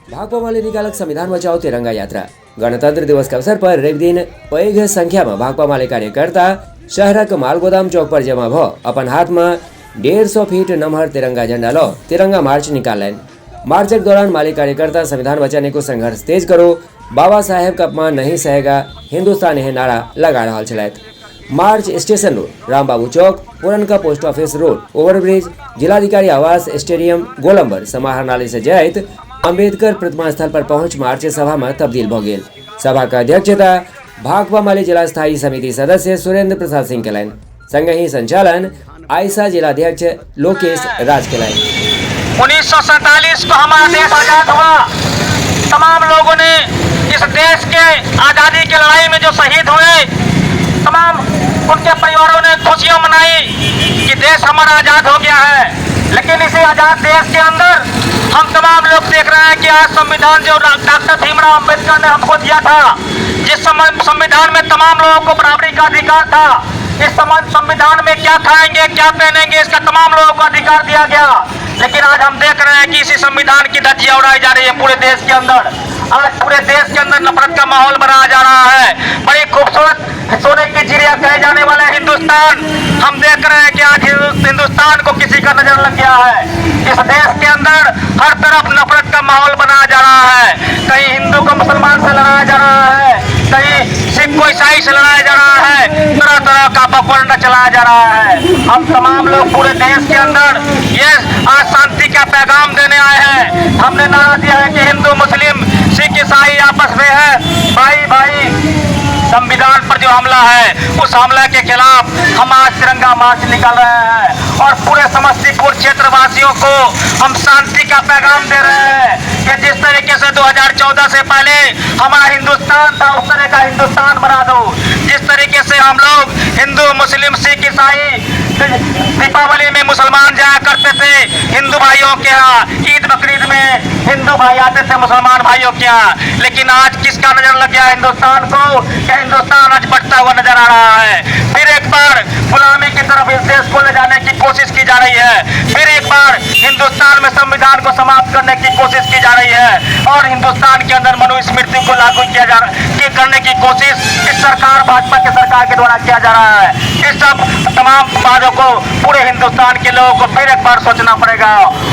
भाकपा माले निकालक संविधान बचाओ तिरंगा यात्रा। गणतंत्र दिवस के अवसर पर रवि दिन पैघ संख्या में भाकपा माले कार्यकर्ता शहरक मालगोदाम चौक पर जमा भ अपन हाथ में 150 फीट नमहर तिरंगा झंडा लो तिरंगा मार्च निकालन। मार्चक दौरान माले कार्यकर्ता संविधान बचाने को संघर्ष तेज करो, बाबा साहेब का अपमान नहीं सहेगा, हिंदुस्तान है नारा लगा रहा छलैथ। मार्च स्टेशन रोड, रामबाबू चौक, पुरनका पोस्ट ऑफिस रोड, ओवरब्रिज, जिलाधिकारी आवास, स्टेडियम, गोलंबर समाहरणालय से जैत अम्बेडकर प्रतिमा स्थल पर पहुंच मार्च सभा में तब्दील भ गेल। सभा का अध्यक्षता भाकपा माले जिला स्थायी समिति सदस्य सुरेंद्र प्रसाद सिंह केलन। संगही संचालन आयसा जिलाध्यक्ष लोकेश राज केलन। 1947 को हमारा देश आजाद हुआ। तमाम लोगों ने इस देश के आजादी की लड़ाई में जो शहीद हुए, तमाम उनके परिवारों ने खुशियां मनाई कि देश हमारा आजाद हो गया है। लेकिन इसी आजाद देश के अंदर हम तमाम लोग देख रहे हैं कि आज संविधान जो डॉक्टर भीमराव अंबेडकर ने हमको दिया था, जिस समय संविधान में तमाम लोगों को बराबरी का अधिकार था, इस संविधान में क्या खाएंगे क्या पहनेंगे इसका तमाम लोगों को अधिकार दिया गया। लेकिन आज हम देख रहे हैं कि इसी संविधान की धज्जियां उड़ाई जा रही है पूरे देश के अंदर। आज पूरे देश के अंदर नफरत का माहौल बनाया जा रहा है। बड़ी खूबसूरत सोने की चिड़िया कहे जाने वाला हिंदुस्तान, हम देख रहे हैं कि आज हिंदुस्तान को किसी का नजर लग गया है। इस देश के अंदर हर तरफ नफरत का माहौल बनाया जा रहा है। कहीं हिंदू को मुसलमान से लड़ाया जा रहा है, कहीं सिख को ईसाई से लड़ाया जा रहा है, तरह तरह का पकवान चलाया जा रहा है। हम तमाम लोग पूरे देश के अंदर ये आज शांति का पैगाम देने आए हैं। हमने नारा दिया है कि हिंदू मुस्लिम सिख ईसाई आपस में है, भाई भाई। संविधान पर जो हमला है उस हमले के खिलाफ हम आज तिरंगा मार्च निकाल रहे हैं और पूरे समस्तीपुर क्षेत्र वासियों को हम शांति का पैगाम दे रहे हैं कि जिस तरीके से 2014 से पहले हमारा हिंदुस्तान था उस तरह का हिंदुस्तान बना दो। जिस तरीके से हम लोग हिंदू मुस्लिम सिख ईसाई दीपावली में मुसलमान जाया करते थे हिंदू भाइयों के यहाँ, ईद बकरीद में हिंदू भाई आते थे मुसलमान भाइयों के यहाँ, लेकिन आज किसका नजर लग गया हिंदुस्तान को कि हिंदुस्तान आज बढ़ता हुआ नजर आ रहा है। फिर एक बार गुलामी की तरफ इस देश को ले जाने की कोशिश की जा रही है। फिर एक बार हिंदुस्तान में संविधान को समाप्त करने की कोशिश की जा रही है और हिंदुस्तान के अंदर मनुस्मृति को लागू करने की कोशिश इस सरकार भाजपा की सरकार के द्वारा किया जा रहा है। इस सब तमाम बातों को पूरे हिंदुस्तान के लोगों को फिर एक बार सोचना पड़ेगा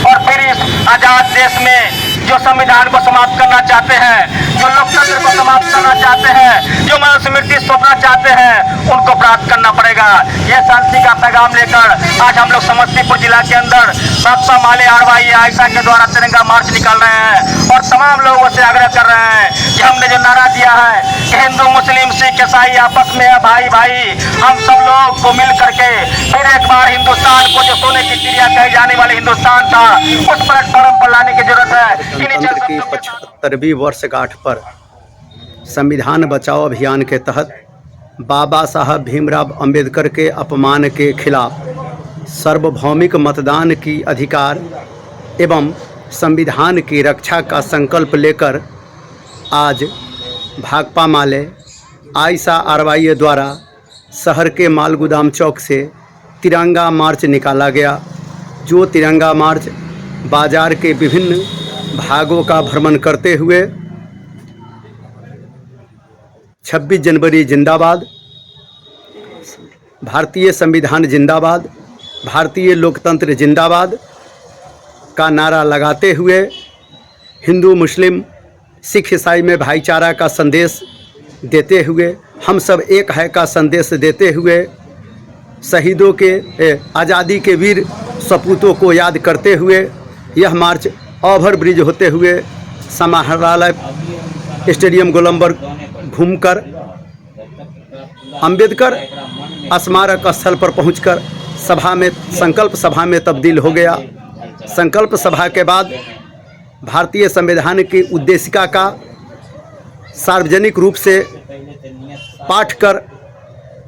और फिर इस आजाद देश में जो संविधान को समाप्त करना चाहते हैं, जो लोकतंत्र को समाप्त करना चाहते हैं, जो मनुस्मृति सोचना चाहते हैं, उनको प्राप्त करना पड़ेगा। यह शांति का पैगाम लेकर आज हम लोग समस्तीपुर जिला के अंदर भाकपा माले आरवाई आयसा के द्वारा तिरंगा मार्च निकाल रहे हैं और तमाम लोगों से आग्रह कर रहे हैं कि हमने जो नारा दिया है कि हिंदू मुस्लिम सिख ईसाई आपस में है भाई भाई, हम सब लोग को मिल करके फिर एक बार हिंदुस्तान को जो सोने की चिड़िया कही जाने वाले हिंदुस्तान था उस प्लेटफॉर्म पर लाने की जरूरत है। गणतंत्र की 75वीं वर्षगांठ पर संविधान बचाओ अभियान के तहत बाबा साहब भीमराव अंबेडकर के अपमान के खिलाफ सार्वभौमिक मतदान की अधिकार एवं संविधान की रक्षा का संकल्प लेकर आज भाकपा माले आयसा आरवाई द्वारा शहर के मालगोदाम चौक से तिरंगा मार्च निकाला गया। जो तिरंगा मार्च बाजार के विभिन्न भागों का भ्रमण करते हुए 26 जनवरी जिंदाबाद, भारतीय संविधान जिंदाबाद, भारतीय लोकतंत्र जिंदाबाद का नारा लगाते हुए हिंदू मुस्लिम सिख ईसाई में भाईचारा का संदेश देते हुए, हम सब एक है का संदेश देते हुए, शहीदों के आज़ादी के वीर सपूतों को याद करते हुए यह मार्च ओवर ब्रिज होते हुए समाहरणालय स्टेडियम गोलंबर घूमकर अंबेडकर स्मारक स्थल पर पहुंचकर सभा में संकल्प सभा में तब्दील हो गया। संकल्प सभा के बाद भारतीय संविधान की उद्देशिका का सार्वजनिक रूप से पाठ कर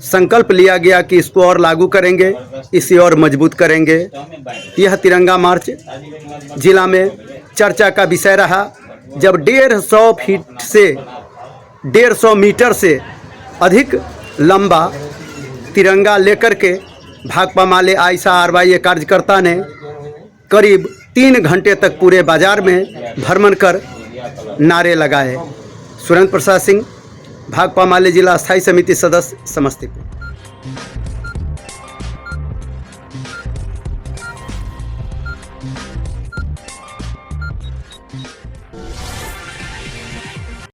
संकल्प लिया गया कि इसको और लागू करेंगे, इसे और मजबूत करेंगे। यह तिरंगा मार्च जिला में चर्चा का विषय रहा जब 150 फीट से 150 मीटर से अधिक लंबा तिरंगा लेकर के भाकपा माले आयसा आरवाई कार्यकर्ता ने करीब 3 घंटे तक पूरे बाजार में भ्रमण कर नारे लगाए। सुरेंद्र प्रसाद सिंह, भाकपा माले जिला स्थायी समिति सदस्य, समस्तीपुर।